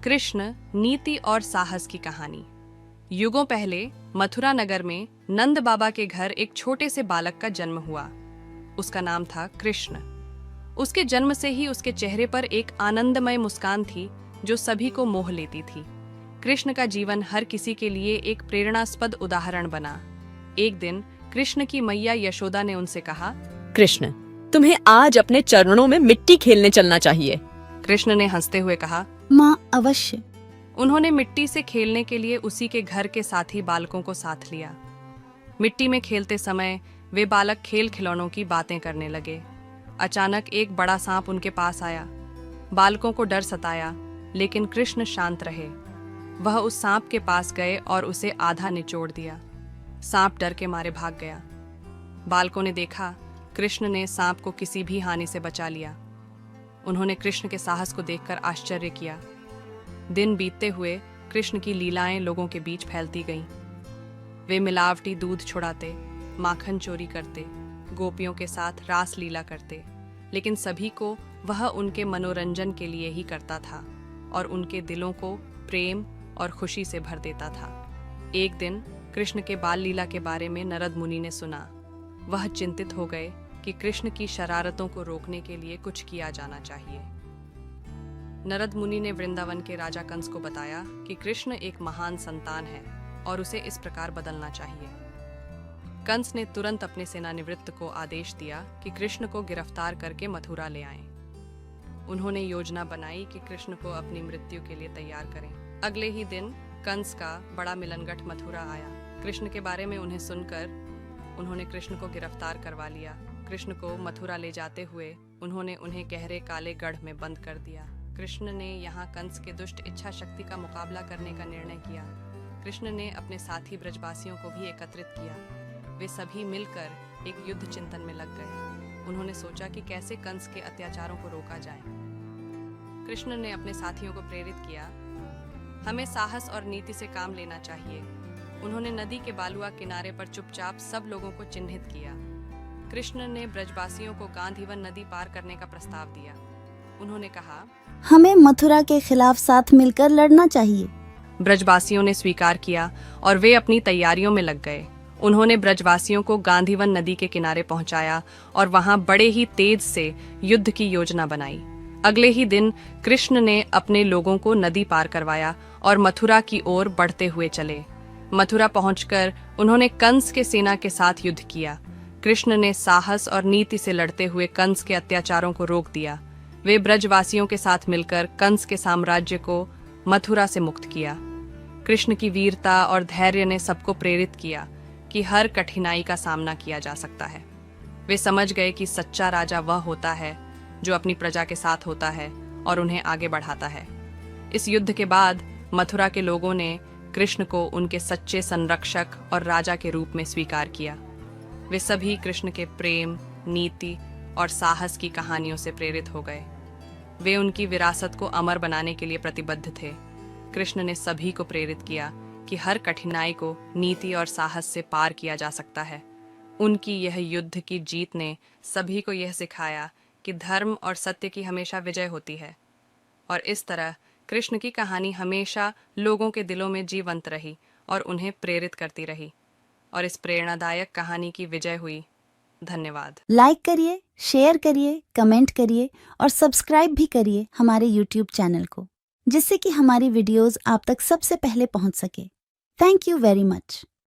कृष्ण, नीति और साहस की कहानी। युगों पहले मथुरा नगर में नंद बाबा के घर एक छोटे से बालक का जन्म हुआ। उसका नाम था कृष्ण। उसके जन्म से ही उसके चेहरे पर एक आनंदमय मुस्कान थी जो सभी को मोह लेती थी। कृष्ण का जीवन हर किसी के लिए एक प्रेरणास्पद उदाहरण बना। एक दिन कृष्ण की मैया यशोदा ने उनसे कहा, कृष्ण, तुम्हें आज अपने चरणों में मिट्टी खेलने चलना चाहिए। कृष्ण ने हंसते हुए कहा, माँ अवश्य। उन्होंने मिट्टी से खेलने के लिए उसी के घर के साथी बालकों को साथ लिया। मिट्टी में खेलते समय वे बालक खेल खिलौनों की बातें करने लगे। अचानक एक बड़ा सांप उनके पास आया। बालकों को डर सताया, लेकिन कृष्ण शांत रहे। वह उस सांप के पास गए और उसे आधा निचोड़ दिया। सांप डर के मारे भाग गया। बालकों ने देखा कृष्ण ने सांप को किसी भी हानि से बचा लिया। उन्होंने कृष्ण के साहस को देखकर आश्चर्य किया। दिन बीतते हुए कृष्ण की लीलाएं लोगों के बीच फैलती गईं। वे मिलावटी दूध छुड़ाते, माखन चोरी करते, गोपियों के साथ रास लीला करते, लेकिन सभी को वह उनके मनोरंजन के लिए ही करता था और उनके दिलों को प्रेम और खुशी से भर देता था। एक दिन कृष्ण के बाल लीला के बारे में नारद मुनि ने सुना। वह चिंतित हो गए कि कृष्ण की शरारतों को रोकने के लिए कुछ किया जाना चाहिए। नारद मुनि ने वृंदावन के राजा कंस को बताया कि कृष्ण एक महान संतान है और उसे इस प्रकार बदलना चाहिए। कंस ने तुरंत अपने सेनानिवृत्त को आदेश दिया कि कृष्ण को गिरफ्तार करके मथुरा ले आएं। उन्होंने योजना बनाई कि कृष्ण को अपनी मृत्यु के लिए तैयार करें। अगले ही दिन कंस का बड़ा मिलनगट मथुरा आया। कृष्ण के बारे में उन्हें सुनकर उन्होंने कृष्ण को गिरफ्तार करवा लिया। कृष्ण को मथुरा ले जाते हुए उन्होंने उन्हें गहरे काले गढ़ में बंद कर दिया। कृष्ण ने यहाँ कंस के दुष्ट इच्छा शक्ति का मुकाबला करने का निर्णय किया। कृष्ण ने अपने साथी ब्रजवासियों को भी एकत्रित किया। वे सभी मिलकर एक युद्ध चिंतन में लग गए। उन्होंने सोचा कि कैसे कंस के अत्याचारों को रोका जाए। कृष्ण ने अपने साथियों को प्रेरित किया, हमें साहस और नीति से काम लेना चाहिए। उन्होंने नदी के बालुआ किनारे पर चुपचाप सब लोगों को चिन्हित किया। कृष्ण ने ब्रजवासियों को गांधीवन नदी पार करने का प्रस्ताव दिया। उन्होंने कहा, हमें मथुरा के खिलाफ साथ मिलकर लड़ना चाहिए। ब्रजवासियों ने स्वीकार किया और वे अपनी तैयारियों में लग गए। उन्होंने ब्रजवासियों को गांधीवन नदी के किनारे पहुंचाया और वहां बड़े ही तेज से युद्ध की योजना बनाई। अगले ही दिन कृष्ण ने अपने लोगों को नदी पार करवाया और मथुरा की ओर बढ़ते हुए चले। मथुरा पहुंचकर उन्होंने कंस के सेना के साथ युद्ध किया। कृष्ण ने साहस और नीति से लड़ते हुए कंस के अत्याचारों को रोक दिया। वे ब्रजवासियों के साथ मिलकर कंस के साम्राज्य को मथुरा से मुक्त किया। कृष्ण की वीरता और धैर्य ने सबको प्रेरित किया कि हर कठिनाई का सामना किया जा सकता है। वे समझ गए कि सच्चा राजा वह होता है जो अपनी प्रजा के साथ होता है और उन्हें आगे बढ़ाता है। इस युद्ध के बाद मथुरा के लोगों ने कृष्ण को उनके सच्चे संरक्षक और राजा के रूप में स्वीकार किया। वे सभी कृष्ण के प्रेम, नीति और साहस की कहानियों से प्रेरित हो गए। वे उनकी विरासत को अमर बनाने के लिए प्रतिबद्ध थे। कृष्ण ने सभी को प्रेरित किया कि हर कठिनाई को नीति और साहस से पार किया जा सकता है। उनकी यह युद्ध की जीत ने सभी को यह सिखाया कि धर्म और सत्य की हमेशा विजय होती है। और इस तरह कृष्ण की कहानी हमेशा लोगों के दिलों में जीवंत रही और उन्हें प्रेरित करती रही। और इस प्रेरणादायक कहानी की विजय हुई। धन्यवाद। लाइक करिए, शेयर करिए, कमेंट करिए और सब्सक्राइब भी करिए हमारे YouTube चैनल को, जिससे कि हमारी वीडियोस आप तक सबसे पहले पहुंच सके। Thank you very much.